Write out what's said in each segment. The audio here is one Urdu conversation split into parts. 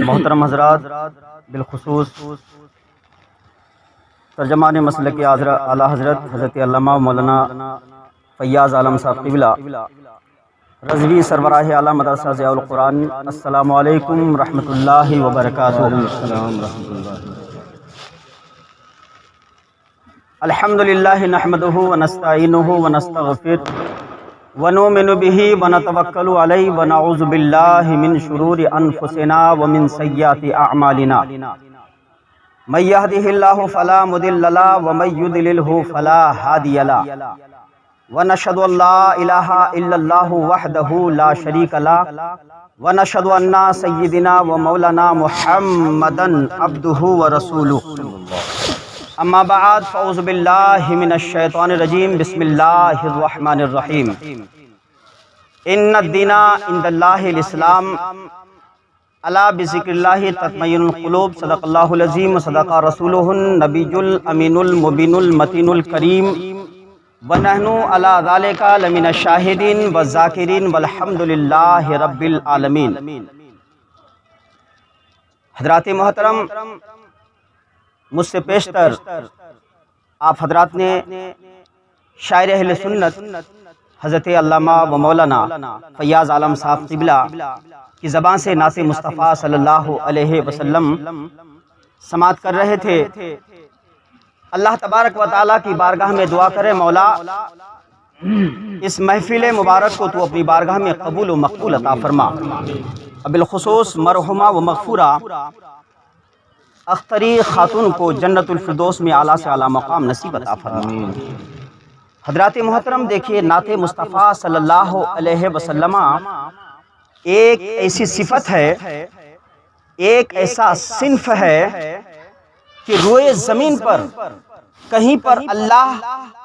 محترم حضرات، بالخصوص ترجمان مسلک اعلیٰ حضرت حضرت علامہ مولانا فیاض عالم صاحب قبلہ رضوی سربراہ اعلیٰ مدرسہ ضیاء القرآن، السلام علیکم ورحمۃ اللہ وبرکاتہ۔ الحمد للہ نحمدہ ونستعینہ ونستغفرہ ونؤمن به ونتوکل علیہ ونعوذ باللہ من شرور انفسنا ومن سیئات اعمالنا، من یہدہ اللہ فلا مضل له ومن یضللہ فلا ہادی له، ونشهد ان لا الہ الا اللہ وحدہ لا شریک له، ونشهد ان سیدنا ومولانا محمدا عبدہ ورسولہ، اما بعد فاعوذ باللہ من الشیطان الرجیم، بسم اللہ الرحمن الرحیم۔ ان الدین عند اللہ الاسلام، الا بذکر اللہ تطمئن القلوب، صدق اللہ العظیم وصدق رسولہ النبی الامین المبین المتین الکریم، ونحن علی ذلک لمن الشاہدین والذاکرین والحمد للہ رب العالمین۔ حضرات محترم، مجھ سے پیشتر آپ حضرات نے شاعر اہل سنت حضرت علامہ و مولانا فیاض عالم صاحب قبلہ کی زبان سے نعت مصطفیٰ صلی اللہ علیہ وسلم سماعت کر رہے تھے۔ اللہ تبارک و تعالیٰ کی بارگاہ میں دعا کرے، مولا اس محفل مبارک کو تو اپنی بارگاہ میں قبول و مقبول عطا فرما، بالخصوص مرحومہ و مغفورہ اختری خاتون کو جنت الفردوس میں اعلیٰ سے اعلیٰ مقام نصیب عطا فرما۔ حضرات محترم، دیکھیے نعت مصطفیٰ صلی اللہ علیہ وسلم ایک ایسی صفت ہے، ایک ایسا صنف ہے کہ روئے زمین پر کہیں پر اللہ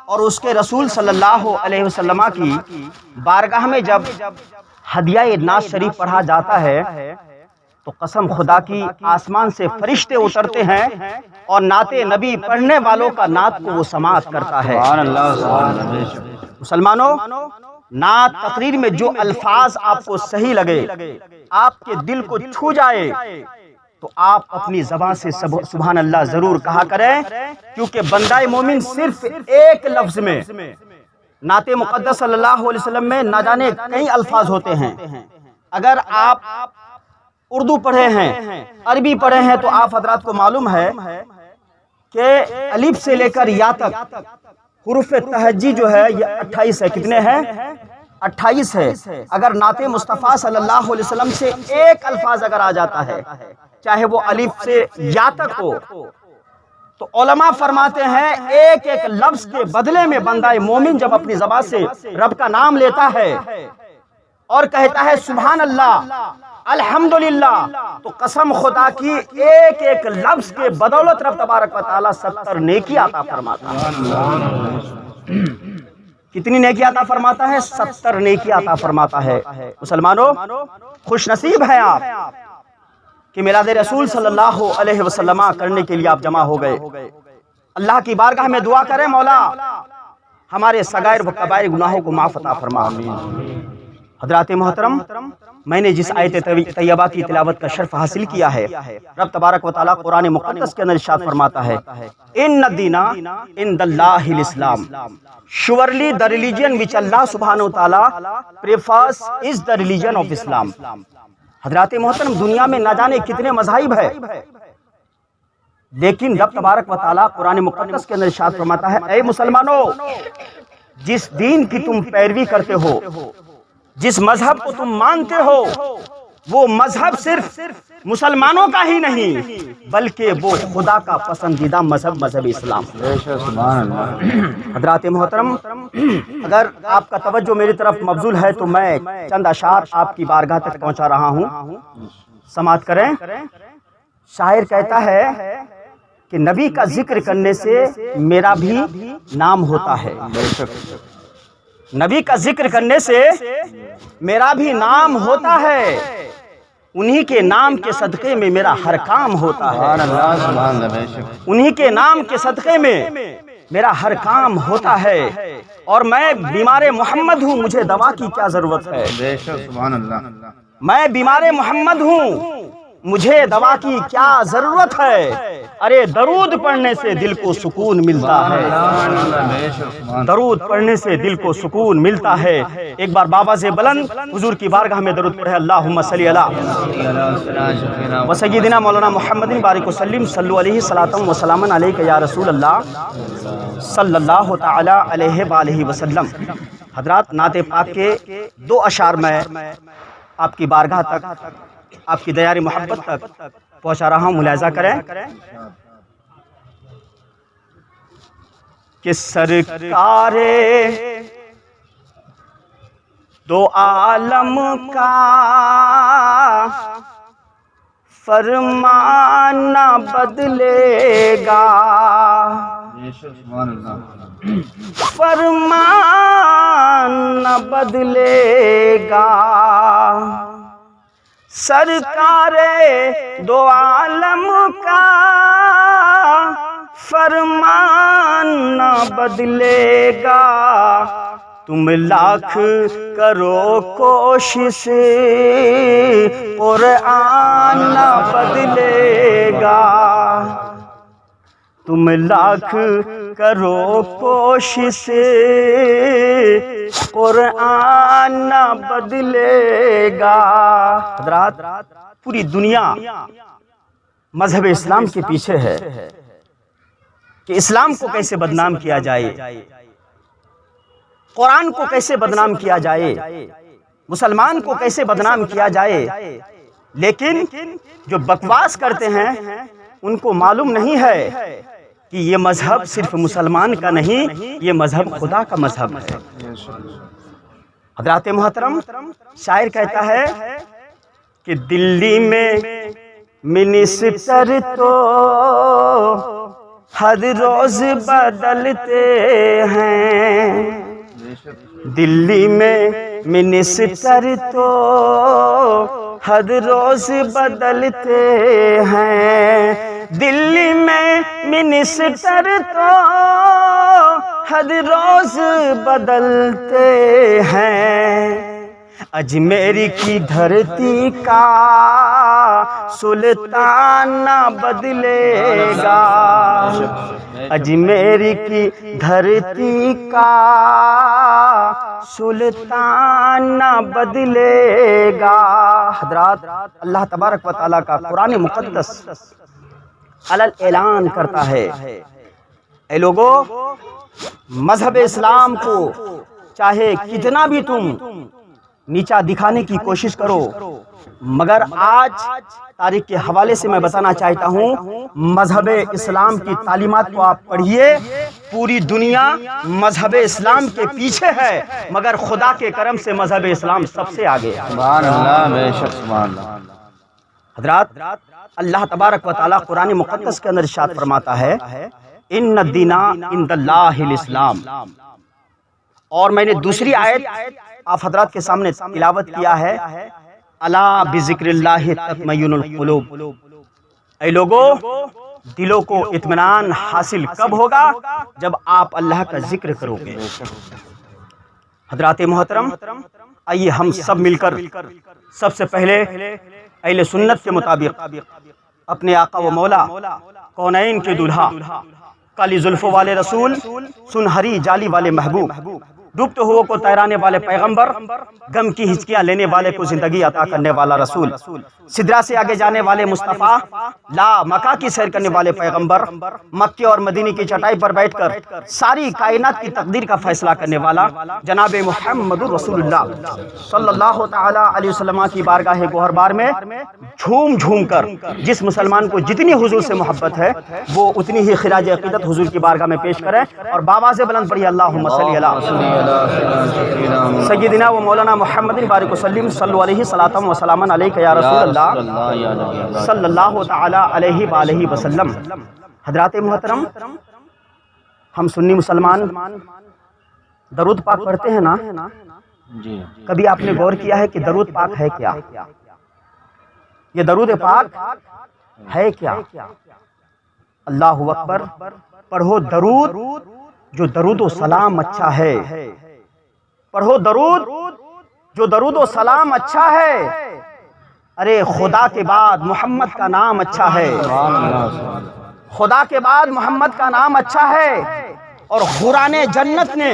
اور اس کے رسول صلی اللہ علیہ وسلم کی بارگاہ میں جب ہدیہ نعت شریف پڑھا جاتا ہے تو قسم خدا کی آسمان سے فرشتے اترتے ہیں اور نعت نبی پڑھنے والوں کا نعت کو وہ سماعت کرتا ہے۔ مسلمانوں، نعت تقریر میں جو الفاظ آپ کو صحیح لگے، آپ کے دل کو چھو جائے، تو آپ اپنی زبان سے سبحان اللہ ضرور کہا کریں، کیونکہ بندہ مومن صرف ایک لفظ میں، نعت مقدس صلی اللہ علیہ وسلم میں نہ جانے کئی الفاظ ہوتے ہیں۔ اگر آپ اردو پڑھے ہیں، عربی پڑھے ہیں، تو آپ حضرات کو معلوم ہے کہ الف سے لے کر یا تک حروف تہجی جو ہے یہ 28 ہے۔ کتنے ہیں؟ 28 ہے۔ اگر نعت مصطفیٰ صلی اللہ علیہ وسلم سے ایک الفاظ اگر آ جاتا ہے، چاہے وہ الف سے یا تک ہو، تو علماء فرماتے ہیں ایک ایک لفظ کے بدلے میں بندہ مومن جب اپنی زبان سے رب کا نام لیتا ہے اور کہتا ہے سبحان اللہ الحمدللہ، تو قسم خدا کی ایک ایک لفظ کے بدولت رب تبارک و تعالی 70 نیکی عطا فرماتا ہے۔ کتنی نیکی عطا فرماتا ہے؟ 70 نیکی عطا فرماتا ہے۔ مسلمانوں، خوش نصیب ہیں آپ کہ میلاد رسول صلی اللہ علیہ وسلم کرنے کے لیے آپ جمع ہو گئے۔ اللہ کی بارگاہ میں دعا کریں، مولا ہمارے صغائر و کبائر گناہوں کو معاف عطا فرما۔ حضرات محترم، میں نے جس آیت طیبہ کی تلاوت کا شرف حاصل کیا ہے، رب تبارک و تعالیٰ قرآن مقدس کے اندر ارشاد فرماتا ہے، ان الدین عند اللہ الاسلام، surely the religion which Allah subhanahu wa ta'ala prefers is the religion of Islam۔ حضرات محترم، دنیا میں نہ جانے کتنے مذاہب ہے، لیکن رب تبارک و تعالیٰ قرآن مقدس کے اندر ارشاد فرماتا ہے، اے مسلمانوں، جس دین کی تم پیروی کرتے ہو، جس مذہب کو تم مانتے ہو، وہ مذہب صرف مسلمانوں کا ہی نہیں بلکہ وہ خدا کا پسندیدہ مذہب اسلام۔ حضرات محترم، اگر آپ کا توجہ میری طرف مبذول ہے تو میں چند اشعار آپ کی بارگاہ تک پہنچا رہا ہوں، سماعت کریں۔ شاعر کہتا ہے کہ نبی کا ذکر کرنے سے میرا بھی نام ہوتا ہے، نبی کا ذکر کرنے سے میرا بھی نام ہوتا ہے، انہی کے نام کے صدقے میں میرا ہر کام ہوتا ہے، انہی کے نام کے صدقے میں میرا ہر کام ہوتا ہے، اور میں بیمار محمد ہوں، مجھے دوا کی کیا ضرورت ہے، میں بیمار محمد ہوں، مجھے دوا کی کیا ضرورت ہے، ارے درود پڑھنے سے دل کو سکون ملتا ہے، درود پڑھنے سے دل کو سکون ملتا ہے۔ ایک بار بابا سے بلند حضور کی بارگاہ میں درود پڑھے، اللہم صلی علی و سیدنا مولانا محمد بارک وسلم، صلو علیہ صلاۃ و سلام علیک یا رسول اللہ صلی اللہ تعالی علیہ وآلہ وسلم۔ حضرات، نعت پاک کے 2 اشعار میں آپ کی بارگاہ تک، آپ کی دیار محبت تک پہنچا رہا ہوں، ملاحظہ کریں کہ سرکار دو عالم کا فرمان نہ بدلے گا، فرمان نہ بدلے گا، سرکار دو عالم کا فرمان نہ بدلے گا، تم لاکھ کرو کوشش قرآن نہ بدلے گا، تم لاکھ کرو کوشش قرآن نہ بدلے گا۔ حضرات، پوری دنیا مذہب اسلام کے پیچھے ہے کہ اسلام کو کیسے بدنام کیا جائے، قرآن کو کیسے بدنام کیا جائے، مسلمان کو کیسے بدنام کیا جائے، لیکن جو بکواس کرتے ہیں ان کو معلوم نہیں ہے کہ یہ مذہب صرف مسلمان کا نہیں، یہ مذہب خدا کا مذہب ہے۔ حضرات محترم، شاعر کہتا ہے کہ دلی میں منسٹر تو ہر روز بدلتے ہیں، دلی میں منسٹر تو ہر روز بدلتے ہیں، دلی میں منسٹر تو ہر روز بدلتے ہیں، اجمیر کی دھرتی کا سلطان نہ بدلے گا، اجمیر کی دھرتی کا سلطان نہ بدلے گا۔ حضرات، اللہ تبارک و تعالیٰ کا قرآن مقدس علل اعلان کرتا ہے، اے لوگو، مذہب اسلام کو چاہے کتنا بھی تم نیچا دکھانے کی کوشش کرو، مگر آج تاریخ کے حوالے سے میں بتانا چاہتا ہوں، مذہب اسلام کی تعلیمات کو آپ پڑھیے، پوری دنیا مذہب اسلام کے پیچھے ہے، مگر خدا کے کرم سے مذہب اسلام سب سے آگے ہے۔ سبحان اللہ، بے شک سبحان اللہ۔ حضرات، اللہ تبارک و تعالیٰ قرآن مقدس کے اندر ارشاد فرماتا ہے، ان الدین عند اللہ الاسلام، اور میں نے دوسری آیت آپ حضرات کے سامنے تلاوت کیا ہے، الا بذکر اللہ تطمئن القلوب، اے لوگو، دلوں کو اطمینان حاصل کب ہوگا؟ جب آپ اللہ کا ذکر کرو گے۔ حضرات محترم، آئیے ہم سب مل کر سب سے پہلے اہل سنت کے مطابق اپنے آقا و مولا کونین کے دولہا، کالی زلفوں والے رسول، سنہری جالی والے محبوب، ڈوبتے ہوئے کو تیرانے والے پیغمبر، غم کی ہچکیاں لینے والے کو زندگی عطا کرنے والا رسول، سدرا سے آگے جانے والے مصطفیٰ، لا مکہ کی سیر کرنے والے پیغمبر، مکے اور مدینے کی چٹائی پر بیٹھ کر ساری کائنات کی تقدیر کا فیصلہ کرنے والا جناب محمد رسول اللہ صلی اللہ تعالی علیہ وسلم کی بارگاہ گوہر بار میں جھوم جھوم کر جس مسلمان کو جتنی حضور سے محبت ہے وہ اتنی ہی خراج عقیدت حضور کی بارگاہ میں پیش کرے اور بابا سے بلند پڑھی، اللہم صلی علی سیدنا و مولانا محمد بارک وسلم، صلو علیہ صلاۃ و سلام علیک یا رسول اللہ صلی اللہ تعالی علیہ وآلہ وسلم۔ حضرات محترم، ہم سنی مسلمان درود پاک پڑھتے ہیں نا، کبھی آپ نے غور کیا ہے کہ درود پاک ہے کیا؟ یہ درود پاک ہے کیا؟ اللہ اکبر، پڑھو درود، جو درود و سلام اچھا ہے، پڑھو درود، جو درود و سلام اچھا ہے، ارے خدا کے بعد محمد کا نام اچھا ہے، خدا کے بعد محمد کا نام اچھا ہے۔ اور حوران جنت نے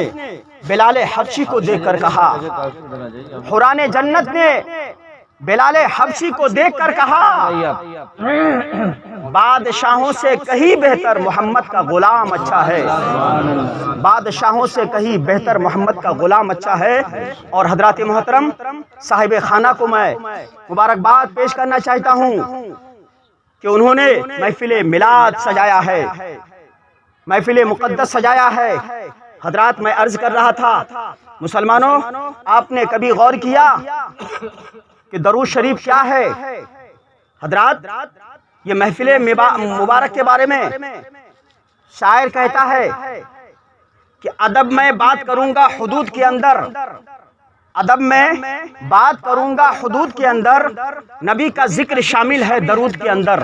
بلال حبشی کو دیکھ کر کہا، حوران جنت نے بلال حبشی کو دیکھ کر کہا، بادشاہوں سے کہیں بہتر محمد کا غلام اچھا ہے، بادشاہوں سے کہیں بہتر محمد کا غلام اچھا ہے۔ اور حضرات محترم، صاحب خانہ کو میں مبارکباد پیش کرنا چاہتا ہوں کہ انہوں نے محفل میلاد سجایا ہے، محفل مقدس سجایا ہے۔ حضرات، میں عرض کر رہا تھا، مسلمانوں، آپ نے کبھی غور کیا کہ درود شریف کیا ہے؟ حضرات، یہ محفل مبارک کے بارے میں شاعر کہتا ہے کہ ادب میں بات کروں گا حدود کے اندر، ادب میں بات کروں گا حدود کے اندر، نبی کا ذکر شامل ہے درود کے اندر،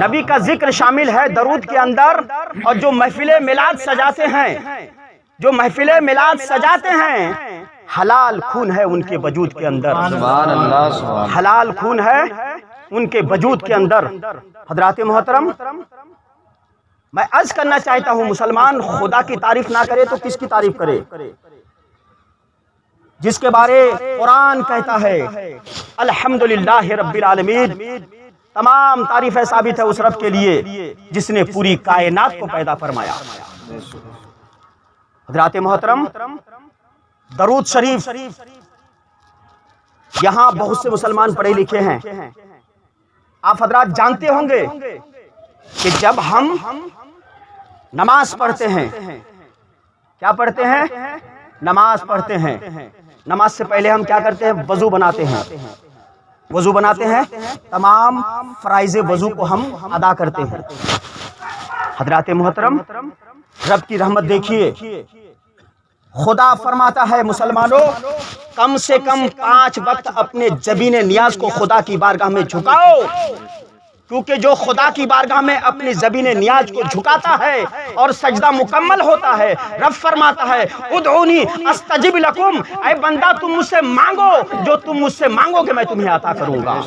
نبی کا ذکر شامل ہے درود کے اندر۔ اور جو محفل میلاد سجاتے ہیں، جو محفل میلاد سجاتے ہیں، حلال خون ہے ان کے وجود کے اندر، حلال خون ہے ان کے وجود کے اندر۔ حضرات محترم، میں عرض کرنا چاہتا ہوں، مسلمان خدا کی تعریف نہ کرے تو کس کی تعریف کرے؟ جس کے بارے قرآن کہتا ہے الحمدللہ رب العالمین، تمام تعریفیں ثابت ہے اس رب کے لیے جس نے پوری کائنات کو پیدا فرمایا۔ حضرات محترم، درود شریف، یہاں بہت سے مسلمان پڑھے لکھے ہیں، آپ حضرات جانتے ہوں گے کہ جب ہم نماز پڑھتے ہیں، کیا پڑھتے ہیں؟ نماز پڑھتے ہیں، نماز سے پہلے ہم کیا کرتے ہیں؟ وضو بناتے ہیں، وضو بناتے ہیں، تمام فرائض وضو کو ہم ادا کرتے ہیں۔ حضرات محترم، رب کی رحمت دیکھیے، خدا فرماتا ہے مسلمانوں، کم سے کم 5 وقت اپنے جبین نیاز کو خدا کی بارگاہ میں جھکاؤ، کیونکہ جو خدا کی بارگاہ میں اپنی زبین نیاز کو جھکاتا ہے اور سجدہ مکمل ہوتا ہے، رب فرماتا ہے ادعونی استجب لکم، اے بندہ تم مجھ سے مانگو، جو تم مجھ سے مانگو گے میں تمہیں عطا کروں گا۔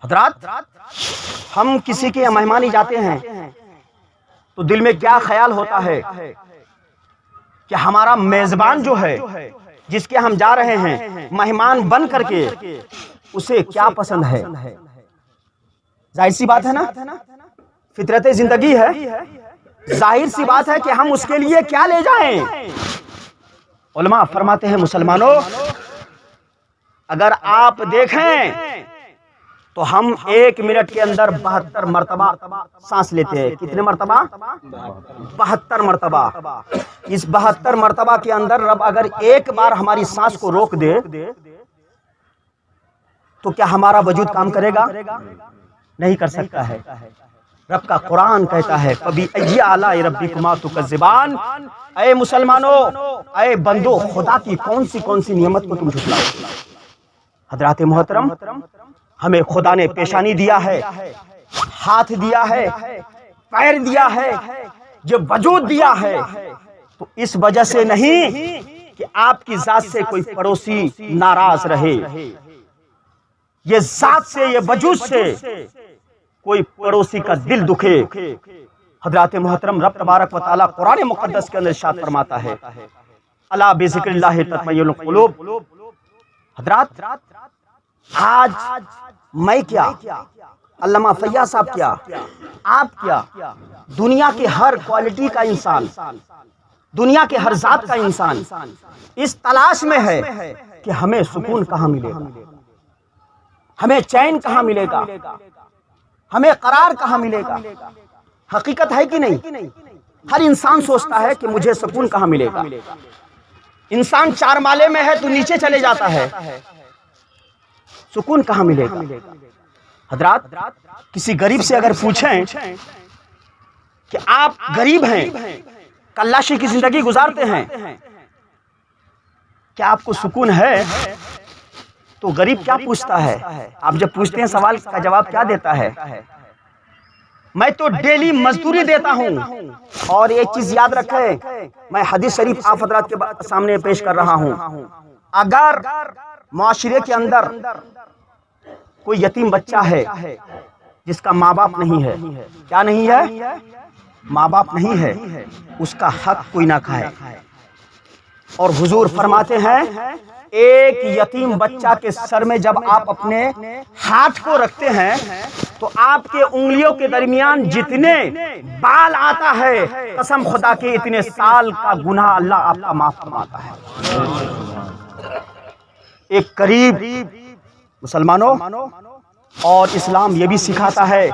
حضرات، ہم کسی کے مہمانی جاتے ہیں تو دل میں کیا خیال ہوتا ہے کہ ہمارا میزبان جو ہے، جس کے ہم جا رہے ہیں مہمان بن کر کے، اسے کیا پسند ہے؟ ظاہر سی بات ہے نا، فطرت زندگی ہے، ظاہر سی بات ہے کہ ہم اس کے لیے کیا لے جائیں۔ علماء فرماتے ہیں مسلمانوں، اگر آپ دیکھیں تو ہم 1 منٹ کے اندر 72 مرتبہ سانس لیتے ہیں۔ کتنے مرتبہ؟ 72 مرتبہ۔ اس 72 مرتبہ کے اندر رب اگر ایک بار ہماری سانس کو روک دے تو کیا ہمارا وجود کام کرے گا؟ نہیں کر سکتا ہے۔ رب کا قرآن کہتا ہے فَبِأَيِّ آلَاءِ رَبِّكُمَا تُكَذِّبَانِ، اے مسلمانوں، اے بندو، خدا کی کون سی نعمت کو تم جھٹلاؤ۔ حضرات محترم، ہمیں خدا نے پیشانی دیا ہے، ہاتھ دیا ہے، پیر دیا ہے، یہ وجود دیا ہے، تو اس وجہ سے نہیں کہ آپ کی ذات سے کوئی پڑوسی ناراض رہے، یہ ذات سے، یہ وجود سے کوئی پڑوسی کا دل دکھے۔ حضرات محترم، رب تبارک و تعالیٰ قرآن مقدس کے اندر ارشاد فرماتا ہے الا بذکر اللہ تطمئن القلوب۔ حضرات، آج میں کیا، علامہ فیاض صاحب کیا، آپ کیا، دنیا کے ہر کوالٹی کا انسان، دنیا کے ہر ذات کا انسان اس تلاش میں ہے کہ ہمیں سکون کہاں ملے گا، ہمیں چین کہاں ملے گا، ہمیں قرار کہاں ملے گا۔ حقیقت ہے کہ نہیں؟ ہر انسان سوچتا ہے کہ مجھے سکون کہاں ملے گا۔ انسان 4 مالے میں ہے تو نیچے چلے جاتا ہے، سکون کہاں ملے گا؟ حضرات، کسی غریب سے اگر پوچھیں کہ آپ غریب ہیں، کلاشی کی زندگی گزارتے ہیں، کیا آپ کو سکون ہے؟ تو غریب کیا پوچھتا ہے؟ آپ جب پوچھتے ہیں سوال کا جواب کیا دیتا ہے؟ میں تو ڈیلی مزدوری دیتا ہوں۔ اور ایک چیز یاد رکھیں، میں حدیث شریف آپ حضرات کے سامنے پیش کر رہا ہوں، اگر معاشرے کے اندر کوئی یتیم بچہ ہے جس کا ماں باپ نہیں ہے، کیا نہیں ہے؟ ماں باپ نہیں ہے، اس کا حق کوئی نہ کھائے۔ اور حضور فرماتے ہیں ایک یتیم بچہ کے سر میں جب آپ اپنے ہاتھ کو رکھتے ہیں تو آپ کے انگلیوں کے درمیان جتنے بال آتا ہے، قسم خدا کے اتنے سال کا گناہ اللہ آپ کا معاف فرماتا ہے۔ ایک قریب مسلمانوں، اور اسلام یہ بھی سکھاتا ہے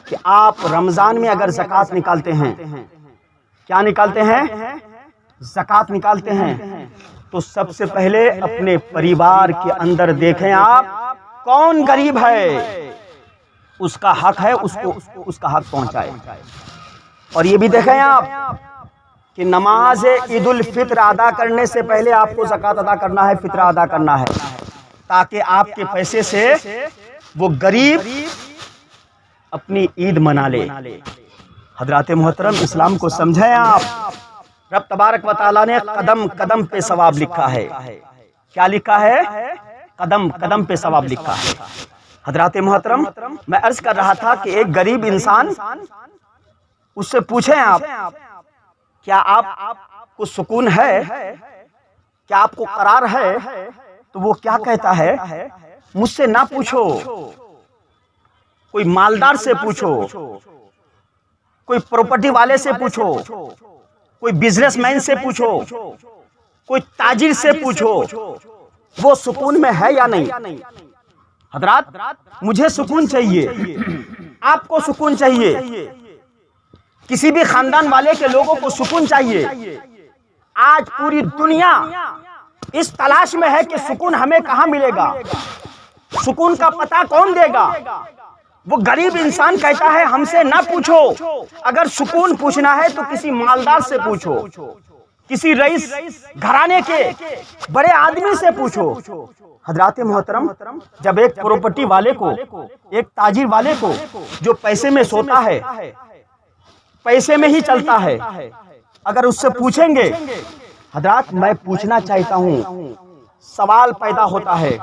کہ آپ رمضان میں اگر زکوٰۃ نکالتے ہیں، کیا نکالتے ہیں؟ زکوٰۃ نکالتے ہیں، تو سب سے پہلے اپنے پریوار کے اندر دیکھیں آپ کون غریب ہے، اس کا حق ہے اس کا حق پہنچائے۔ اور یہ بھی دیکھیں آپ کہ نماز عید الفطر ادا کرنے سے پہلے آپ کو زکوٰۃ ادا کرنا ہے، فطرہ ادا کرنا ہے، تاکہ آپ کے پیسے سے وہ غریب اپنی عید منا لے۔ حضرات محترم، اسلام کو سمجھیں آپ، رب تبارک و تعالیٰ نے قدم قدم پہ ثواب لکھا ہے۔ کیا لکھا ہے؟ قدم قدم پہ ثواب لکھا ہے۔ حضرات محترم، میں عرض کر رہا تھا کہ ایک غریب انسان، اس سے پوچھیں آپ کیا آپ کو سکون ہے، کیا آپ کو قرار ہے؟ تو وہ کیا کہتا ہے؟ مجھ سے نہ پوچھو، کوئی مالدار سے پوچھو، کوئی پراپرٹی والے سے پوچھو، کوئی بزنس مین سے پوچھو، کوئی تاجر سے پوچھو، وہ سکون میں ہے یا نہیں۔ حضرات، مجھے سکون چاہیے، آپ کو سکون چاہیے، کسی بھی خاندان والے کے لوگوں کو سکون چاہیے۔ آج پوری دنیا اس تلاش میں ہے کہ سکون ہمیں کہاں ملے گا، سکون کا پتہ کون دے گا۔ وہ غریب انسان کہتا ہے ہم سے نہ پوچھو، اگر سکون پوچھنا ہے تو کسی مالدار سے پوچھو، کسی رئیس گھرانے کے بڑے آدمی سے پوچھو۔ حضرات محترم، جب ایک پراپرٹی والے کو، ایک تاجر والے کو جو پیسے میں سوتا ہے، پیسے میں ہی چلتا ہے، اگر اس سے پوچھیں گے، حضرات میں پوچھنا چاہتا ہوں، سوال پیدا ہوتا ہے،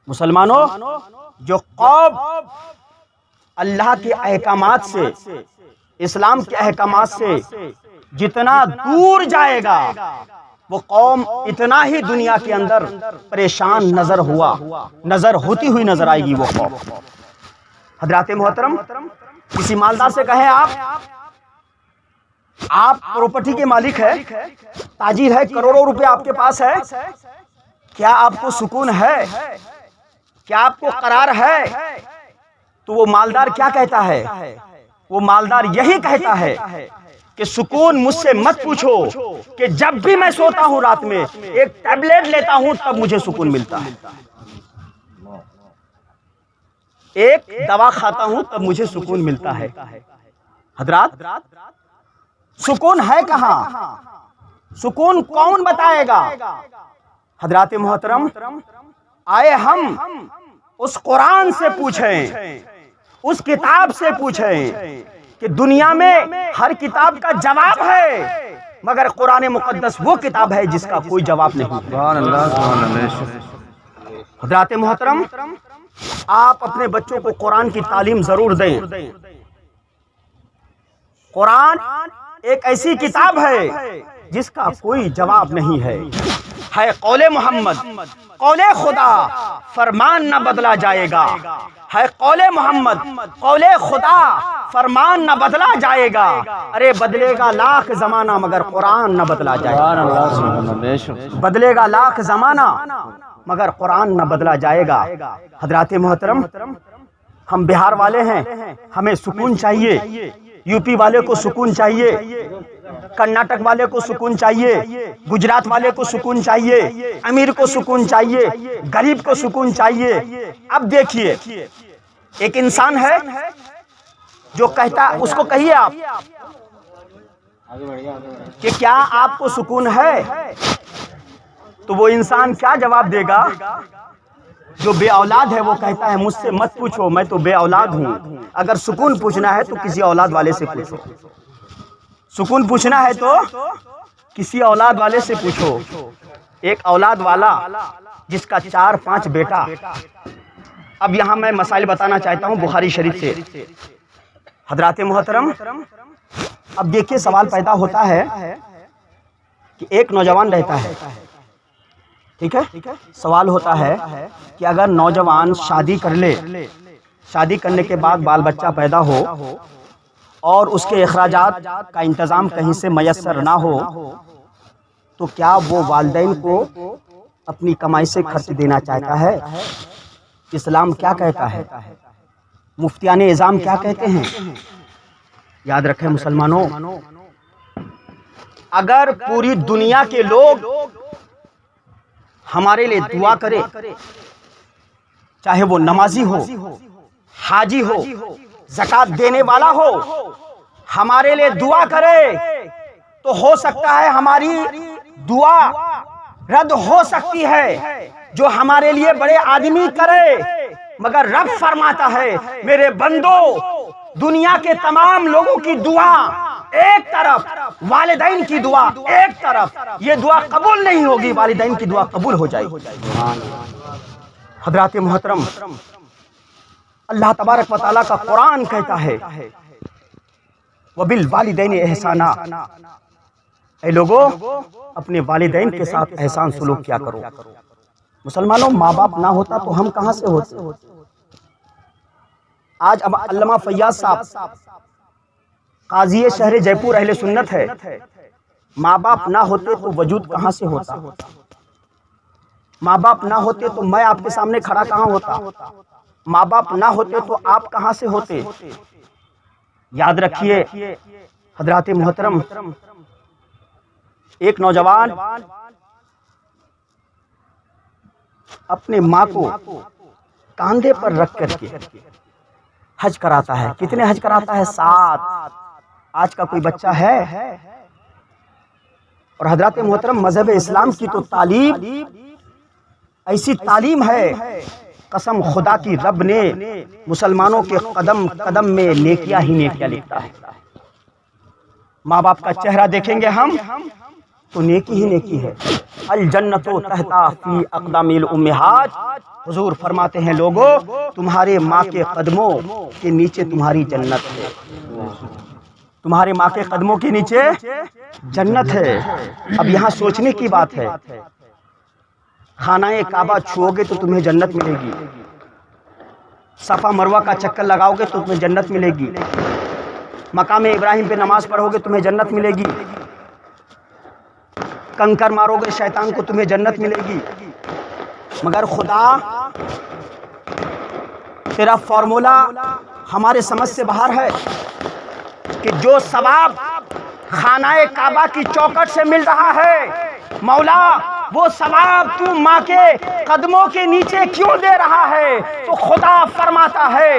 مسلمانوں، جو قوم اللہ کے احکامات سے، اسلام کے احکامات سے جتنا دور جائے گا، وہ قوم اتنا ہی دنیا کے اندر پریشان نظر ہوتی ہوئی نظر آئے گی وہ قوم۔ حضرات محترم، کسی مالدار سے کہیں آپ پراپرٹی کے مالک ہے، تاجر ہے، کروڑوں روپے آپ کے پاس ہے، کیا آپ کو سکون ہے، کیا آپ کو قرار ہے؟ تو وہ مالدار کیا کہتا ہے؟ وہ مالدار یہی کہتا ہے کہ سکون مجھ سے مت پوچھو، کہ جب بھی میں سوتا ہوں رات میں ایک ٹیبلٹ لیتا ہوں تب مجھے سکون ملتا ہے، ایک دوا کھاتا ہوں تب مجھے سکون ملتا ہے۔ حضرات، سکون ہے کہاں؟ سکون کون بتائے گا؟ حضرات محترم، آئے ہم اس قرآن سے پوچھیں، اس کتاب سے پوچھیں کہ دنیا میں ہر کتاب کا جواب ہے، مگر قرآن مقدس وہ کتاب ہے جس کا کوئی جواب نہیں۔ سبحان اللہ، سبحان اللہ۔ حضرات محترم، آپ اپنے بچوں کو قرآن کی تعلیم ضرور دیں۔ قرآن ایک ایسی کتاب ہے جس کا کوئی جواب نہیں ہے قول محمد، قول خدا، فرمان نہ بدلا جائے گا، ہے قول محمد، قول خدا، فرمان نہ بدلا جائے گا، ارے بدلے گا لاکھ زمانہ مگر قرآن نہ بدلا جائے گا، بدلے گا لاکھ زمانہ مگر قرآن نہ بدلا جائے گا۔ حضرات محترم، ہم بہار والے ہیں، ہمیں سکون چاہیے، یو پی والے کو سکون چاہیے، کرناٹک والے کو سکون چاہیے، گجرات والے کو سکون چاہیے، امیر کو سکون چاہیے، غریب کو سکون چاہیے۔ اب دیکھیے، ایک انسان ہے جو کہتا، اس کو کہیے آپ کہ کیا آپ کو سکون ہے، تو وہ انسان کیا جواب دے گا؟ جو بے اولاد ہے وہ کہتا ہے مجھ سے مت پوچھو، میں تو بے اولاد ہوں، اگر سکون پوچھنا ہے تو کسی اولاد والے سے پوچھو، سکون پوچھنا ہے تو کسی اولاد والے سے پوچھو۔ ایک اولاد والا جس کا 4-5 بیٹا. اب یہاں میں مسائل بتانا چاہتا ہوں بخاری شریف سے. حضرات محترم، اب دیکھیے سوال پیدا ہوتا ہے کہ ایک نوجوان رہتا ہے، ٹھیک ہے، سوال ہوتا ہے کہ اگر نوجوان شادی کر لے، شادی کرنے کے بعد بال بچہ پیدا ہو اور اس کے اخراجات کا انتظام کہیں سے میسر نہ ہو، تو کیا وہ والدین کو اپنی کمائی سے خرچ دینا چاہتا ہے؟ اسلام کیا کہتا ہے؟ مفتیان اعظام کیا کہتے ہیں؟ یاد رکھیں مسلمانوں، اگر پوری دنیا کے لوگ ہمارے لیے دعا کرے، چاہے وہ نمازی ہو، حاجی ہو، زکات دینے والا ہو، ہمارے لیے دعا کرے تو ہو سکتا ہے ہماری دعا رد ہو سکتی ہے. جو ہمارے لیے بڑے آدمی کرے، مگر رب فرماتا ہے میرے بندو، دنیا کے تمام لوگوں کی دعا ایک طرف، والدین کی دعا ایک طرف، یہ دعا قبول نہیں ہوگی، والدین کی دعا قبول ہو جائے گی. حضرات محترم، اللہ تبارک و تعالیٰ کا قرآن کہتا ہے وَبِالْوَالِدَيْنِ احسانا، اے لوگوں اپنے والدین کے ساتھ احسان سلوک کیا کرو. مسلمانوں، ماں باپ نہ ہوتا تو ہم کہاں سے ہوتے؟ آج علامہ فیاض صاحب قاضی شہر جے پور اہل سنت ہے، ماں باپ نہ ہوتے تو وجود کہاں سے ہوتا؟ ماں باپ نہ ہوتے تو میں آپ کے سامنے کھڑا کہاں ہوتا؟ ماں باپ نہ ہوتے تو آپ کہاں سے ہوتے؟ یاد رکھیے حضرات محترم، ایک نوجوان اپنے ماں کو کاندھے پر رکھ کر کے حج کراتا ہے. کتنے حج کراتا ہے؟ 7. آج کا کوئی بچہ ہے؟ اور حضرات محترم، مذہب اسلام کی تو تعلیم ایسی تعلیم ہے، قسم خدا کی رب نے مسلمانوں کے قدم قدم میں نیکیاں ہی نیکیاں لکھتا ہے. ماں باپ کا چہرہ دیکھیں گے ہم تو نیکی ہی نیکی ہے. الجنت تحتا فی اقدام الامہات، حضور فرماتے ہیں لوگوں تمہارے ماں کے قدموں کے نیچے تمہاری جنت ہے. تمہارے ماں کے قدموں کے نیچے جنت ہے. اب یہاں سوچنے کی بات ہے، خانہ کعبہ چھوؤ گے تو تمہیں جنت ملے گی، صفا مروہ کا چکر لگاؤ گے تو تمہیں جنت ملے گی، مقام ابراہیم پہ نماز پڑھو گے تمہیں جنت ملے گی، کنکر مارو گے شیطان کو تمہیں جنت ملے گی. مگر خدا تیرا فارمولا ہمارے سمجھ سے باہر ہے کہ جو ثواب خانہ کعبہ کی چوکٹ سے مل رہا ہے، مولا وہ ثواب تو ماں کے قدموں کے نیچے کیوں دے رہا ہے؟ تو خدا فرماتا ہے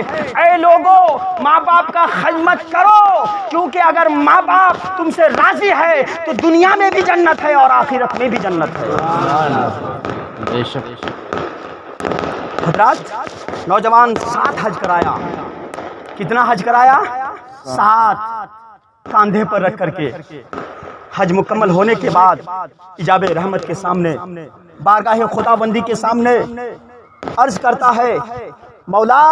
اے لوگوں ماں باپ کا خدمت کرو، کیونکہ اگر ماں باپ تم سے راضی ہے تو دنیا میں بھی جنت ہے اور آخرت میں بھی جنت ہے. حضرات، نوجوان 7 حج کرایا. کتنا حج کرایا؟ 7. کاندھے پر رکھ کر کے حج مکمل ہونے کے بعد حجاب رحمت کے سامنے، بارگاہ خدا بندی کے سامنے عرض کرتا ہے مولا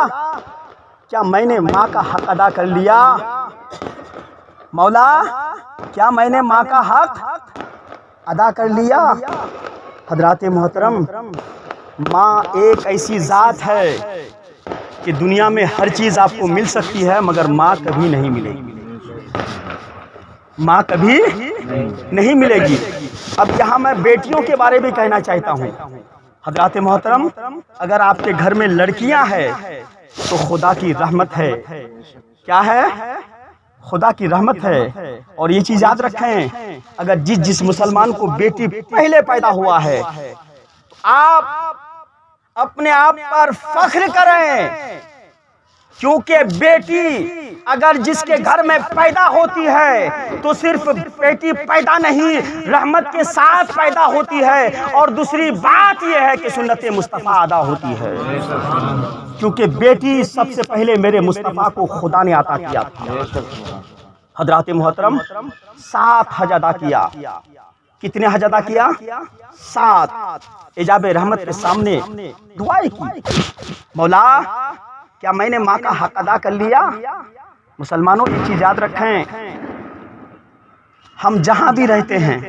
کیا میں نے ماں کا حق ادا کر لیا؟ مولا کیا میں نے ماں کا حق ادا کر لیا؟ حضرات محترم، ماں ایک ایسی ذات ہے کہ دنیا میں ہر چیز آپ کو مل سکتی ہے، مگر ماں کبھی نہیں ملے گی. ماں کبھی نہیں ملے گی. اب یہاں میں بیٹیوں کے بارے میں کہنا چاہتا ہوں. حضرات محترم، اگر آپ کے گھر میں لڑکیاں ہیں تو خدا کی رحمت ہے. کیا ہے؟ خدا کی رحمت ہے. اور یہ چیز یاد رکھیں، اگر جس مسلمان کو بیٹی پہلے پیدا ہوا ہے تو آپ اپنے آپ پر فخر کریں، کیونکہ بیٹی اگر جس کے گھر میں پیدا ہوتی ہے تو صرف بیٹی پیدا نہیں، رحمت کے ساتھ پیدا ہوتی ہے. اور دوسری بات یہ ہے کہ سنت مصطفیٰ ادا ہوتی ہے، کیونکہ بیٹی سب سے پہلے میرے مصطفیٰ کو خدا نے عطا کیا تھا. حضرات محترم، 7 حج ادا کیا. کتنے حج ادا کیا؟ 7. حجاب رحمت کے سامنے دعائیں کی، مولا کیا میں نے ماں کا حق ادا کر لیا؟ مسلمانوں ایک چیز یاد رکھیں، ہم جہاں بھی رہتے ہیں،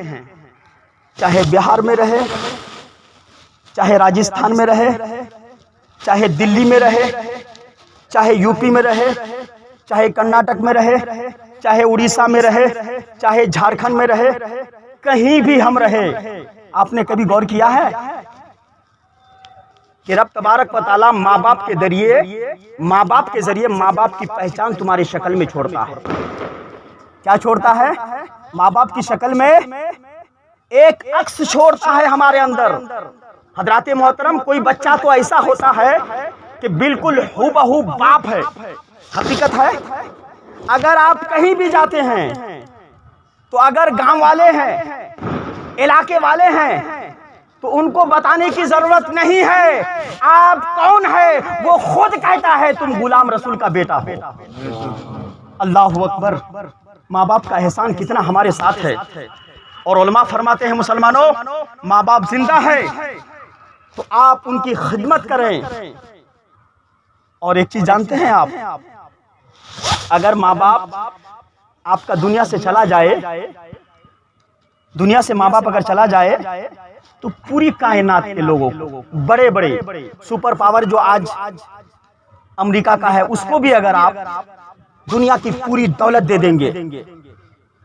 چاہے بہار میں رہے، چاہے راجستھان میں رہے، چاہے دلی میں رہے، چاہے یو پی میں رہے، چاہے کرناٹک میں رہے، چاہے اڑیسہ میں رہے، چاہے جھارکھنڈ میں رہے، کہیں بھی ہم رہے، آپ نے کبھی غور کیا ہے کہ رب تبارک و تعالیٰ ماں باپ کے ذریعے ماں باپ کی پہچان تمہاری شکل میں چھوڑتا ہے؟ کیا چھوڑتا ہے؟ ماں باپ کی شکل میں ایک عکس چھوڑتا ہے ہمارے اندر۔ حضرات محترم، کوئی بچہ تو ایسا ہوتا ہے کہ بالکل ہو بہو باپ ہے، حقیقت ہے۔ اگر آپ کہیں بھی جاتے ہیں تو اگر گاؤں والے ہیں، علاقے والے ہیں، تو ان کو بتانے کی ضرورت نہیں ہے آپ کون ہے، وہ خود کہتا ہے تم غلام رسول کا بیٹا ہو۔ اللہ اکبر! ماں باپ کا احسان کتنا ہمارے ساتھ ہے، اور علماء فرماتے ہیں مسلمانوں، ماں باپ زندہ ہے تو آپ ان کی خدمت کریں۔ اور ایک چیز جانتے ہیں آپ، اگر ماں باپ آپ کا دنیا سے چلا جائے، دنیا سے ماں باپ اگر چلا جائے تو پوری کائنات کے لوگوں کو، بڑے بڑے سپر پاور جو آج امریکہ کا ہے، اس کو بھی اگر آپ دنیا کی پوری دولت دے دیں گے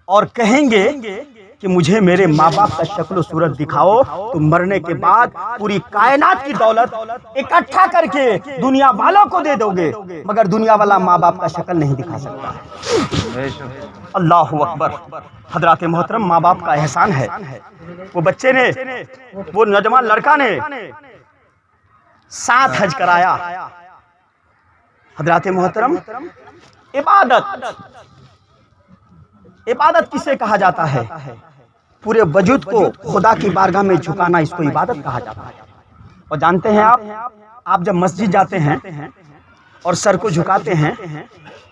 اور کہیں گے کہ مجھے میرے ماں باپ کا شکل و صورت دکھاؤ، تو مرنے کے بعد پوری کائنات کی دولت اکٹھا کر کے دنیا والوں کو دے دو گے، مگر دنیا والا ماں باپ کا شکل نہیں دکھا سکتا۔ اللہ اکبر! حضرات محترم، ماں باپ کا احسان ہے۔ وہ بچے نے، وہ نوجوان لڑکا نے 7 حج کرایا۔ حضرات محترم، عبادت کسے کہا جاتا ہے؟ پورے وجود کو خدا کی بارگاہ میں جھکانا، اس کو عبادت کہا جاتا ہے۔ اور جانتے ہیں آپ جب مسجد جاتے ہیں اور سر کو جھکاتے ہیں،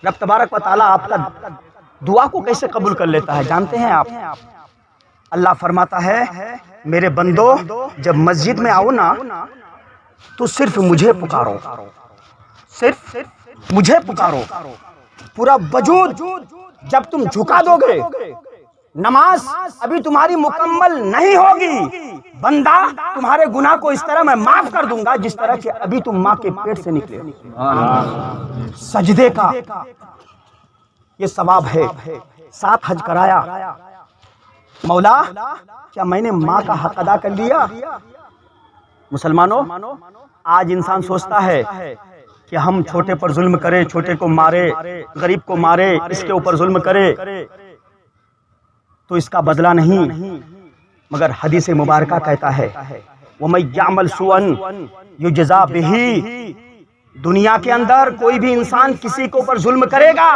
رب تبارک و تعالیٰ آپ کا دعا کو کیسے قبول کر لیتا ہے جانتے ہیں آپ؟ اللہ فرماتا ہے، میرے بندو جب مسجد میں آؤ نا تو صرف مجھے پکارو، صرف مجھے پکارو۔ پورا وجود جب تم جھکا دو گے، نماز ابھی تمہاری مکمل نہیں ہوگی، بندہ تمہارے گناہ کو اس طرح میں معاف کر دوں گا جس طرح کہ ابھی تم ماں کے پیٹ سے نکلے ہو۔ سجدے کا یہ ثواب ہے۔ 7 حج کرایا، مولا کیا میں نے ماں کا حق ادا کر لیا؟ مسلمانوں، آج انسان سوچتا ہے کہ ہم چھوٹے پر ظلم کرے، چھوٹے کو مارے، غریب کو مارے، اس کے اوپر ظلم کرے تو اس کا بدلہ نہیں، مگر حدیث مبارکہ کہتا ہے وَمَن يَعْمَلْ سُوءًا يُجْزَى بِهِ، دنیا کے اندر کوئی بھی انسان کسی کے اوپر ظلم کرے گا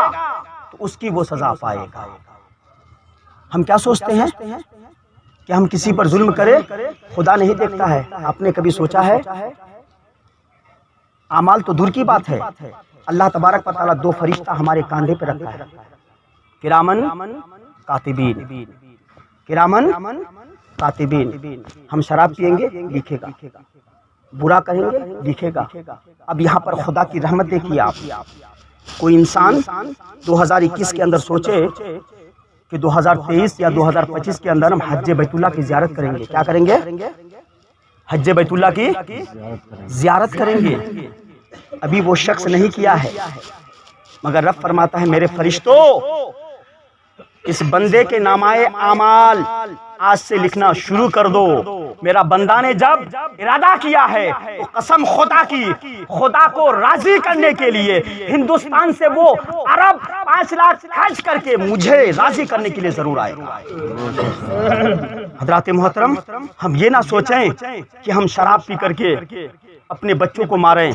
تو اس کی وہ سزا پائے گا۔ ہم کیا سوچتے ہیں کہ ہم کسی پر ظلم کرے، خدا نہیں دیکھتا ہے؟ آپ نے کبھی سوچا ہے؟ اعمال تو دور کی بات ہے، اللہ تبارک و تعالیٰ 2 فرشتہ ہمارے کاندھے پہ رکھا ہے، کرامن کاتبین، کرامن کاتبین۔ ہم شراب پیئیں گے لکھے گا، برا کہیں گے لکھے گا۔ اب یہاں پر خدا کی رحمت دیکھیے آپ، کوئی انسان 2021 کے اندر سوچے کہ 2023 یا 2025 کے اندر ہم حج بیت اللہ کی زیارت کریں گے۔ کیا کریں گے؟ حج بیت اللہ کی زیارت کریں گے۔ ابھی وہ شخص نہیں کیا ہے، مگر رب فرماتا ہے میرے فرشتوں، اس بندے کے نامۂ اعمال آج سے لکھنا شروع کر دو۔ میرا بندہ نے جب ارادہ کیا ہے تو قسم خدا کی، خدا کو راضی کرنے کے لیے ہندوستان سے وہ عرب 5 لاکھ خرچ کر کے مجھے راضی کرنے کے لیے ضرور آئے گا۔ حضرات محترم، ہم یہ نہ سوچیں کہ ہم شراب پی کر کے اپنے بچوں کو ماریں،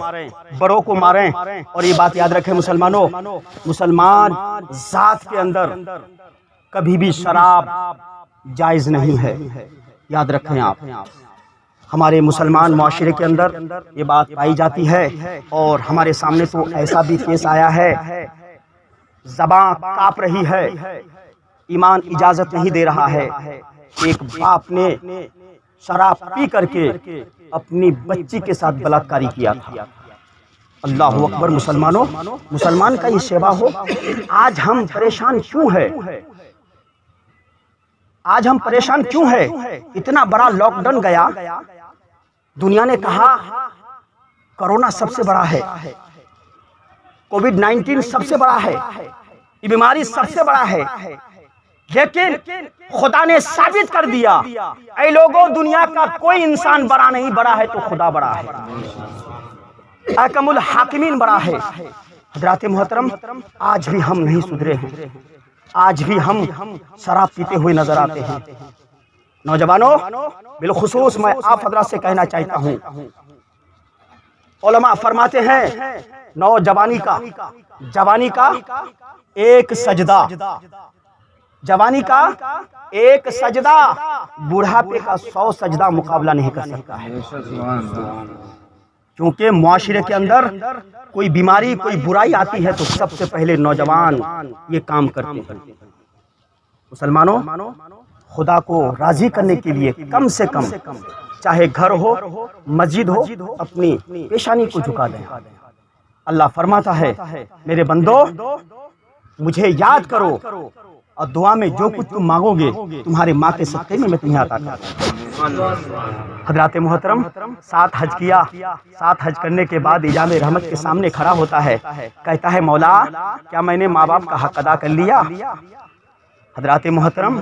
بڑوں کو ماریں۔ اور یہ بات یاد رکھیں مسلمانوں، مسلمان ذات کے اندر کبھی بھی شراب جائز نہیں ہے، یاد رکھیں آپ۔ ہمارے مسلمان معاشرے کے اندر یہ بات پائی جاتی ہے، اور ہمارے سامنے تو ایسا بھی کیس آیا ہے، زبان کانپ رہی ہے، ایمان اجازت نہیں دے رہا ہے، ایک باپ نے شراب پی کر کے اپنی بچی کے ساتھ بلاکاری کیا تھا۔ اللہ اکبر مسلمانوں، مسلمان کا یہ شیوا ہو۔ آج ہم پریشان کیوں ہے؟ آج ہم پریشان کیوں ہے؟ اتنا بڑا لاک ڈاؤن گیا، دنیا نے کہا کرونا سب سے بڑا ہے، کووڈ-19 سب سے بڑا ہے، یہ بیماری سب سے بڑا ہے، لیکن خدا نے ثابت کر دیا اے لوگوں، دنیا کا کوئی انسان بڑا نہیں، بڑا ہے تو خدا بڑا ہے، احکم الحاکمین بڑا ہے۔ حضرات محترم، آج بھی ہم نہیں سدھرے ہیں، آج بھی ہم شراب پیتے ہوئے نظر آتے ہیں۔ نوجوانوں، بالخصوص میں آپ حضرات سے کہنا چاہتا ہوں، علماء فرماتے ہیں نوجوانی کا جوانی کا ایک سجدہ، جوانی کا ایک سجدہ بڑھاپے کا 100 سجدہ مقابلہ نہیں کر سکتا ہے، کیونکہ معاشرے کے اندر کوئی بیماری، کوئی برائی آتی ہے تو سب سے پہلے نوجوان یہ کام کرتے ہیں۔ مسلمانوں، خدا کو راضی کرنے کے لیے کم سے کم چاہے گھر ہو، مسجد ہو، اپنی پیشانی کو جھکا دیں۔ اللہ فرماتا ہے میرے بندو مجھے یاد کرو اور دعا میں جو کچھ تم مانگو گے تمہارے ماں کے صدقے میں تمہیں عطا کروں گا۔ حضرات محترم، 7 حج کیا، 7 حج کرنے کے بعد ایام رحمت کے سامنے کھڑا ہوتا ہے، کہتا ہے مولا کیا میں نے ماں باپ کا حق ادا کر لیا؟ حضرات محترم،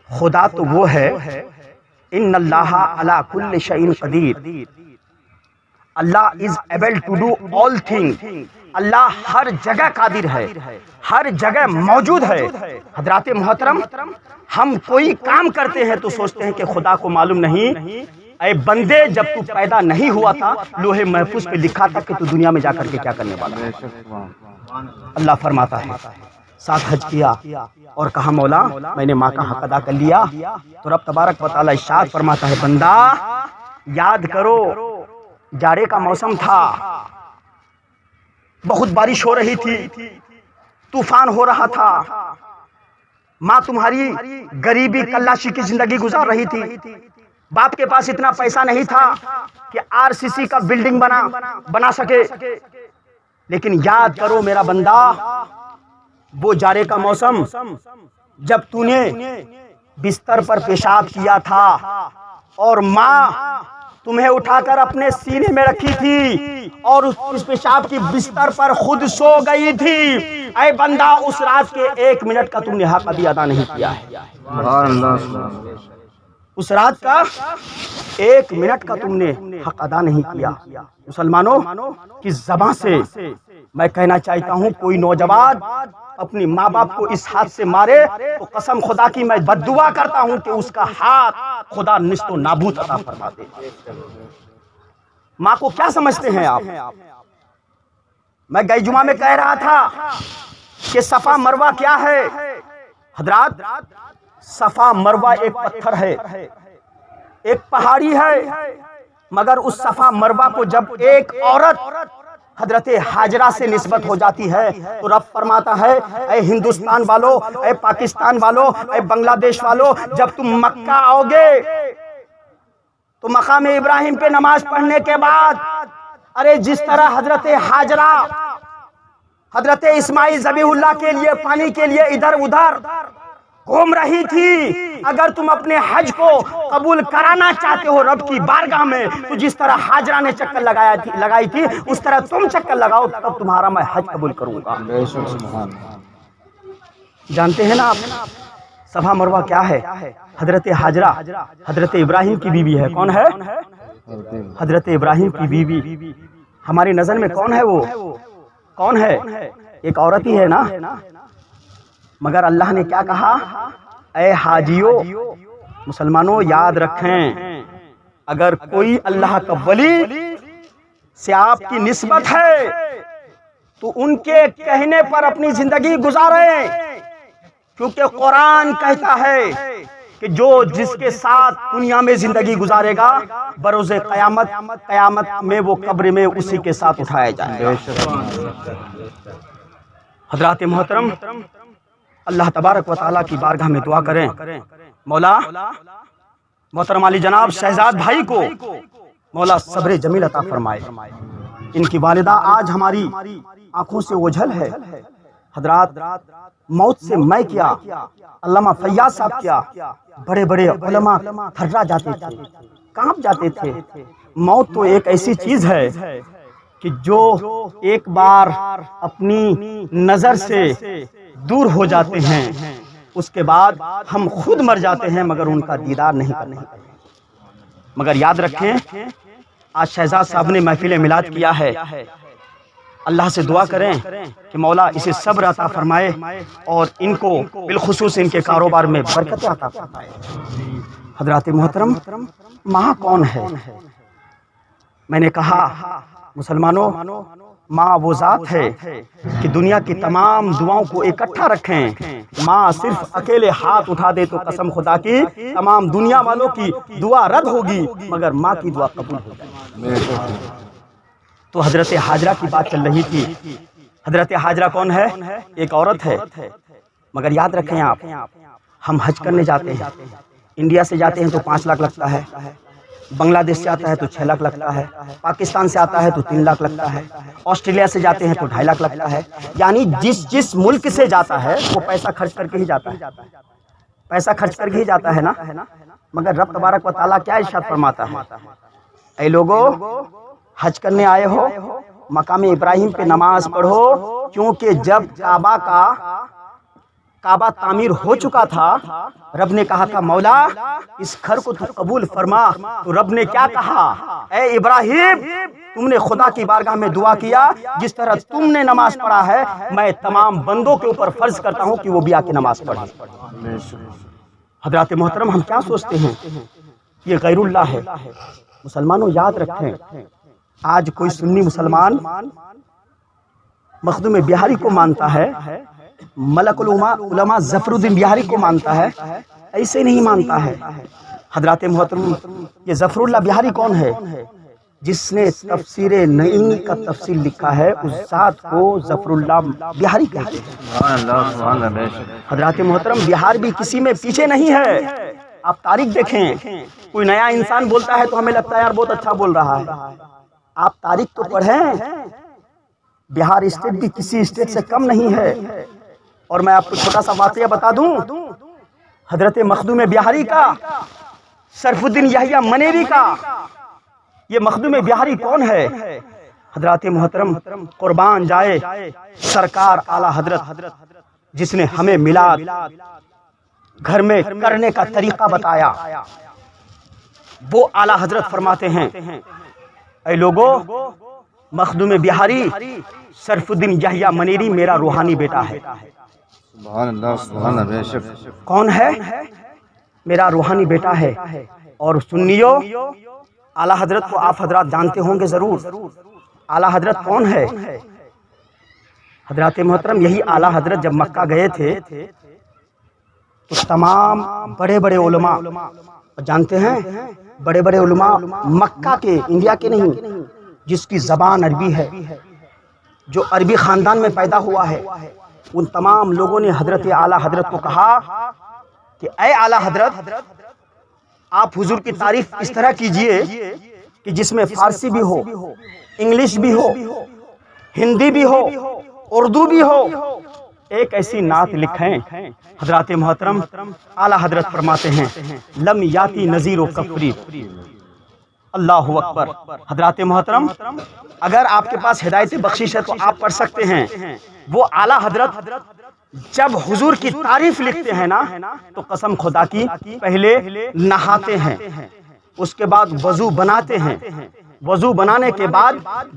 خدا تو وہ ہے ان اللہ علی کل شیء قدیر، Allah is able to do all thing, Allah ہر جگہ قادر ہے، ہر جگہ موجود ہے۔ حضرات محترم، ہم کوئی کام کرتے ہیں تو سوچتے ہیں کہ خدا کو معلوم نہیں، اے بندے جب تو پیدا نہیں ہوا تھا لوہے محفوظ پہ لکھا تھا کہ تو دنیا میں جا کر کے کیا کرنے والا ہے۔ اللہ فرماتا ہے 7 حج کیا اور کہا مولا میں نے ماں کا حق ادا کر لیا، تو رب تبارک و تعالی ارشاد فرماتا ہے بندہ یاد کرو جاڑے کا موسم تھا، بہت بارش ہو رہی تھی، طوفان ہو رہا تھا، ماں تمہاری غریبی کلاشی کی زندگی گزار رہی تھی، باپ کے پاس اتنا پیسہ نہیں تھا کہ RCC کا بلڈنگ بنا سکے، لیکن یاد کرو میرا بندہ وہ جاڑے کا موسم جب تو نے بستر پر پیشاب کیا تھا اور ماں تمہیں اٹھا کر اپنے سینے میں رکھی تھی اور اس پیشاب کی بستر پر خود سو گئی تھی، اے بندہ اس رات کے 1 منٹ کا تم نے حق ابھی ادا نہیں کیا ہے، اس رات کا 1 منٹ کا تم نے حق ادا نہیں کیا۔ مسلمانوں کی زبان سے میں کہنا چاہتا ہوں کوئی نوجوان اپنی ماں باپ کو اس ہاتھ سے مارے تو قسم خدا کی میں بد دعا کرتا ہوں کہ اس کا ہاتھ خدا نیست و نابود عطا فرما دے۔ ماں کو کیا سمجھتے ہیں آپ؟ میں گئی جمعہ میں کہہ رہا تھا کہ صفا مروہ کیا ہے؟ حضرات صفا مروہ ایک پتھر ہے، ایک پہاڑی ہے، مگر اس صفا مروہ کو جب ایک عورت حضرت حاجرہ سے نسبت ہو جاتی ہے تو رب فرماتا ہے اے ہندوستان والو، اے پاکستان والو، اے بنگلہ دیش والو، جب تم مکہ آؤ گے تو مقام ابراہیم پہ نماز پڑھنے کے بعد ارے جس طرح حضرت حاجرہ حضرت اسماعیل ذبیح اللہ کے لیے پانی کے لیے ادھر ادھر گھوم رہی تھی، اگر تم اپنے حج کو قبول کرانا چاہتے ہو رب کی بارگاہ میں تو جس طرح حاجرہ نے چکر لگائی تھی اس طرح تم چکر لگاؤ، تب تمہارا میں حج قبول کروں گا۔ جانتے ہیں نا آپ صفا مروہ کیا ہے؟ حضرت حاجرہ حضرت ابراہیم کی بیوی ہے۔ کون ہے؟ حضرت ابراہیم کی بیوی۔ ہماری نظر میں کون ہے؟ وہ کون ہے؟ ایک عورت ہی ہے نا، مگر اللہ نے کیا کہا؟ اے حاجیوں مسلمانوں یاد رکھیں اگر کوئی اللہ کا ولی سے آپ کی نسبت ہے تو ان کے کہنے پر اپنی زندگی گزاریں، کیونکہ قرآن کہتا ہے کہ جو جس کے ساتھ دنیا میں زندگی گزارے گا بروز قیامت میں وہ قبر میں اسی کے ساتھ اٹھایا جائے گا۔ حضرات محترم اللہ تبارک و تعالیٰ کی بارگاہ میں دعا کریں، مولا محترم علی جناب شہزاد بھائی کو مولا صبر جمیل عطا فرمائے۔ ان کی والدہ آج ہماری آنکھوں سے اوجھل ہے۔ حضرات موت سے میں کیا، علامہ فیاض صاحب کیا، بڑے بڑے علماء تھرا جاتے تھے، کانپ جاتے تھے۔ موت تو ایک ایسی چیز ہے کہ جو ایک بار اپنی نظر سے دور ہو جاتے ہیں، اس کے بعد ہم خود مر جاتے ہیں مگر ان کا دیدار نہیں کرنے۔ مگر یاد رکھیں آج شہزاد صاحب نے محفل میلاد کیا ہے، اللہ سے دعا کریں کہ مولا اسے صبر عطا فرمائے اور ان کو بالخصوص ان کے کاروبار میں برکت عطا فرمائے۔ حضرات محترم، ماں کون ہے؟ میں نے کہا مسلمانوں، ماں وہ ذات ہے کہ دنیا کی تمام دعاؤں کو اکٹھا رکھیں۔ ماں صرف اکیلے ہاتھ اٹھا دے تو قسم خدا کی تمام دنیا والوں کی دعا رد ہوگی مگر ماں کی دعا قبول ہو جائے۔ تو حضرت حاجرہ کی بات چل رہی تھی۔ حضرت حاجرہ کون ہے؟ ایک عورت ہے، مگر یاد رکھیں آپ، ہم حج کرنے جاتے ہیں، انڈیا سے جاتے ہیں تو 5 لاکھ لگتا ہے، بنگلہ دیش سے آتا ہے تو 6 لاکھ لگتا ہے، پاکستان سے آتا ہے تو 3 لاکھ لگتا ہے، آسٹریلیا سے جاتے ہیں تو 2.5 لاکھ لگتا ہے۔ یعنی جس ملک سے جاتا ہے وہ پیسہ خرچ کر کے ہی جاتا ہے، پیسہ خرچ کر کے ہی جاتا ہے نا۔ مگر رب تبارک و تعالیٰ کیا ارشاد فرماتا ہے؟ اے لوگو حج کرنے آئے ہو، مقام ابراہیم پہ نماز پڑھو، کیونکہ جب کعبہ تعمیر ہو چکا تھا رب نے کہا تھا مولا اس گھر کو تو قبول فرما۔ تو رب نے کیا کہا؟ اے ابراہیم تم نے خدا کی بارگاہ میں دعا کیا، جس طرح تم نے نماز پڑھا ہے میں تمام بندوں کے اوپر فرض کرتا ہوں کہ وہ بھی آ کے نماز پڑھیں۔ حضرات محترم، ہم کیا سوچتے ہیں یہ غیر اللہ ہے؟ مسلمانوں یاد رکھیں، آج کوئی سنی مسلمان مخدوم بہاری کو مانتا ہے، ملک علماء ظفر الدین بہاری کو مانتا ہے، ایسے نہیں مانتا ہے۔ حضرات محترم، یہ ظفر اللہ بہاری کون ہے؟ جس نے تفسیر نعیمی کا تفسیر لکھا ہے اس ذات کو ظفر اللہ بہاری کہتے ہیں۔ حضرات محترم، بہار بھی کسی میں پیچھے نہیں ہے۔ آپ تاریخ دیکھیں، کوئی نیا انسان بولتا ہے تو ہمیں لگتا ہے یار بہت اچھا بول رہا ہے۔ آپ تاریخ تو پڑھیں، بہار اسٹیٹ بھی کسی اسٹیٹ سے کم نہیں ہے۔ اور میں آپ کو چھوٹا سا واقعہ بتا دوں، حضرت مخدوم بہاری کا، شرف الدین یحییٰ منیری کا، یہ مخدوم بہاری کون ہے؟ حضرات محترم، قربان جائے سرکار اعلیٰ حضرت جس نے ہمیں میلاد گھر میں کرنے کا طریقہ بتایا، وہ اعلیٰ حضرت فرماتے ہیں اے لوگو مخدوم بہاری شرف الدین یحییٰ منیری میرا روحانی بیٹا ہے۔ سبحان اللہ، سبحان اللہ، بے شک۔ کون ہے؟ میرا روحانی بیٹا ہے۔ اور سنیو، اعلیٰ حضرت کو آپ حضرات جانتے ہوں گے ضرور۔ اعلیٰ حضرت کون ہے؟ حضرات محترم، یہی اعلیٰ حضرت جب مکہ گئے تھے تو تمام بڑے بڑے علماء جانتے ہیں، بڑے بڑے علماء مکہ کے، انڈیا کے نہیں، جس کی زبان عربی ہے، جو عربی خاندان میں پیدا ہوا ہے، ان تمام لوگوں نے حضرت اعلیٰ حضرت کو کہا کہ اے اعلیٰ حضرت آپ حضور کی تعریف اس طرح کیجئے کہ جس میں فارسی بھی ہو، انگلش بھی ہو، ہندی بھی ہو، اردو بھی ہو، ایک ایسی نعت لکھیں۔ حضرات محترم، اعلیٰ حضرت فرماتے ہیں لم یاتی نذیر و کفری۔ اللہ اکبر۔ حضرات محترم، اگر آپ کے پاس ہدایت بخشش ہے تو آپ پڑھ سکتے ہیں۔ وہ اعلیٰ حضرت جب حضور کی تعریف لکھتے ہیں نا تو قسم خدا کی پہلے نہاتے ہیں، اس کے بعد وضو بناتے ہیں، وضو بنانے کے بعد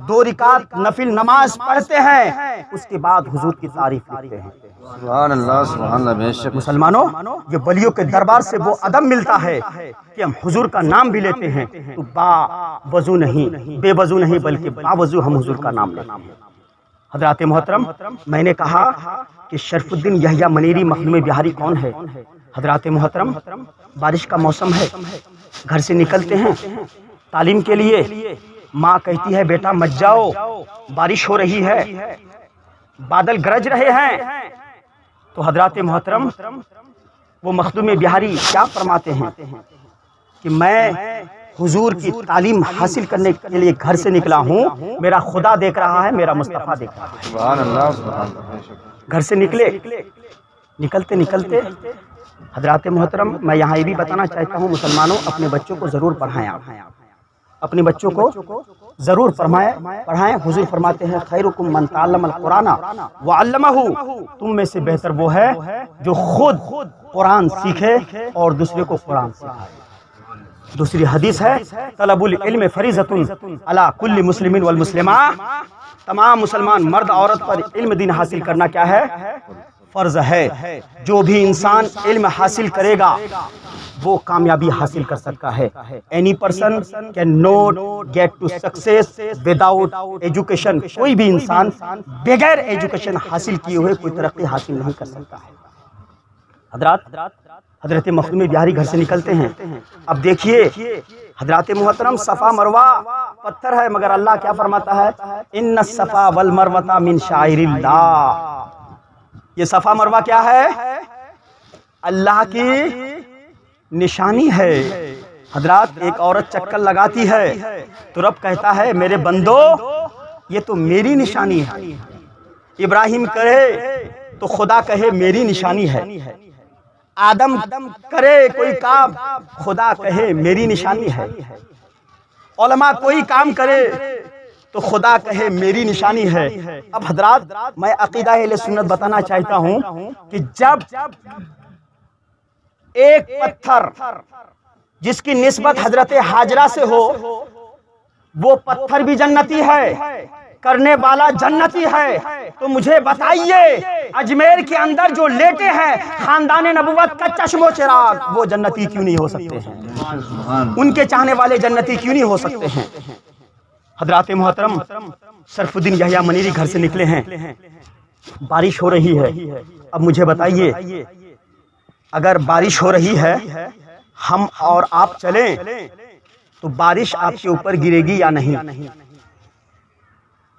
2 رکعت نفل نماز پڑھتے ہیں، اس کے بعد حضور کی تعریف لکھتے ہیں۔ سبحان اللہ، سبحان اللہ، بے شک۔ مسلمانوں، یہ ولیوں کے دربار سے وہ ادب ملتا ہے کہ ہم حضور کا نام بھی لیتے ہیں تو با وضو نہیں، بے وضو نہیں، بلکہ با وضو ہم حضور کا نام لیتے ہیں۔ حضرات محترم، میں نے کہا کہ شرف الدین یحییٰ منیری مخدوم بہاری کون ہے؟ حضرات محترم، بارش کا موسم ہے، گھر سے نکلتے ہیں تعلیم کے لیے، ماں کہتی ہے بیٹا مت جاؤ، بارش ہو رہی ہے، بادل گرج رہے ہیں، تو حضرات محترم وہ مخدوم بہاری کیا فرماتے ہیں کہ میں حضور کی تعلیم حاصل کرنے کے لیے گھر سے نکلا ہوں، میرا خدا دیکھ رہا ہے، میرا مصطفیٰ دیکھ رہا ہے۔ سبحان اللہ سبحان اللہ بے شک۔ گھر سے نکلتے حضرات محترم میں یہاں یہ بھی بتانا چاہتا ہوں مسلمانوں، اپنے بچوں کو ضرور پڑھائیں، اپنے بچوں کو ضرور پڑھائیں۔ حضور فرماتے ہیں خیرکم من تعلم القرآن وعلمہ، تم میں سے بہتر وہ ہے جو خود قرآن سیکھے اور دوسرے کو قرآن سکھائے۔ دوسری حدیث ہے طلب العلم فریضۃ علی کل مسلم والمسلمہ، تمام مسلمان مرد عورت پر علم دین حاصل کرنا کیا ہے؟ فرض ہے۔ جو بھی انسان علم حاصل کرے گا وہ کامیابی حاصل کر سکتا ہے۔ Any person can not get to success without education, کوئی بھی انسان بغیر ایجوکیشن حاصل کیے ہوئے کوئی ترقی حاصل نہیں کر سکتا ہے۔ حضرت مخدوم بہاری گھر سے نکلتے ہیں۔ اب دیکھیے حضرات محترم، صفا مروہ پتھر ہے مگر اللہ کیا فرماتا ہے؟ ان الصفا والمروہ من شعائر اللہ، یہ صفا مروہ کیا ہے؟ اللہ کی نشانی ہے۔ حضرات ایک عورت چکر لگاتی ہے تو رب کہتا ہے میرے بندو یہ تو میری نشانی ہے۔ ابراہیم کرے تو خدا کہے میری نشانی ہے۔ آدم کرے کوئی کام خدا کہے میری نشانی ہے۔ علماء کوئی کام کرے تو خدا کہے میری نشانی ہے۔ اب حضرات میں عقیدہ اہل سنت بتانا چاہتا ہوں کہ جب ایک پتھر جس کی نسبت حضرت حاجرہ سے ہو، وہ پتھر بھی جنتی ہے، کرنے والا جنتی ہے، تو مجھے بتائیے اجمیر کے اندر جو لیٹے ہیں خاندان نبوت کا چشم و چراغ، وہ جنتی کیوں نہیں ہو سکتے ہیں؟ ان کے چاہنے والے جنتی کیوں نہیں ہو سکتے ہیں؟ حضرات محترم، شرف الدین یحییٰ منیری گھر سے نکلے ہیں، بارش ہو رہی ہے۔ اب مجھے بتائیے اگر بارش ہو رہی ہے ہم اور آپ چلیں تو بارش آپ کے اوپر گرے گی یا نہیں؟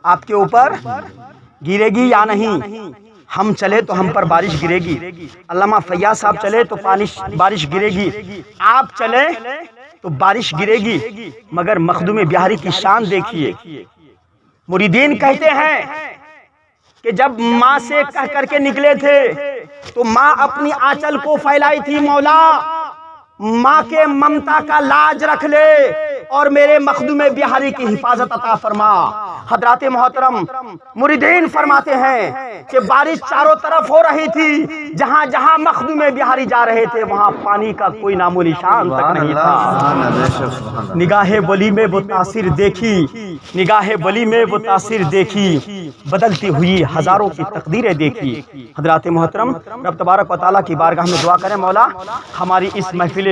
آپ کے اوپر گرے گی یا نہیں؟ ہم چلے تو ہم پر بارش گرے گی، علامہ فیاض صاحب چلے تو بارش گرے گی، آپ چلے تو بارش گرے گی، مگر مخدوم بہاری کی شان دیکھیے۔ مریدین کہتے ہیں کہ جب ماں سے کہہ کر کے نکلے تھے تو ماں اپنی آنچل کو پھیلائی تھی، مولا ماں کے ممتا کا لاج رکھ لے اور میرے مخدوم بہاری کی حفاظت عطا فرما۔ حضرات محترم، مریدین فرماتے ہیں کہ بارش چاروں طرف ہو رہی تھی، جہاں جہاں مخدوم بہاری جا رہے تھے وہاں پانی کا کوئی نام و نشان تک نہیں تھا۔ نگاہ ولی میں وہ تاثیر دیکھی، نگاہ ولی میں وہ تاثیر دیکھی، بدلتی ہوئی ہزاروں کی تقدیریں دیکھی۔ حضرات محترم، رب تبارک و تعالیٰ کی بارگاہ میں دعا کریں مولا ہماری اس محفل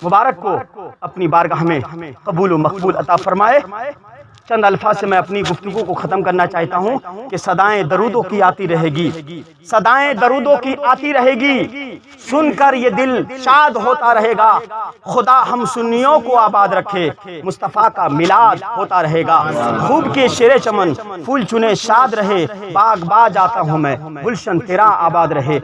مبارک کو اپنی بارگاہ میں قبول و مقبول عطا فرمائے۔ چند الفاظ سے میں اپنی گفتگو کو ختم کرنا چاہتا ہوں کہ صدائیں درودوں کی آتی رہے گی، صدائیں درودوں کی آتی رہے گی، سن کر یہ دل شاد ہوتا رہے گا۔ خدا ہم سنیوں کو آباد رکھے، مصطفیٰ کا میلاد ہوتا رہے گا۔ خوب کے شیر چمن پھول چنے شاد رہے، باغ باغ جاتا ہوں میں، گلشن تیرا آباد رہے۔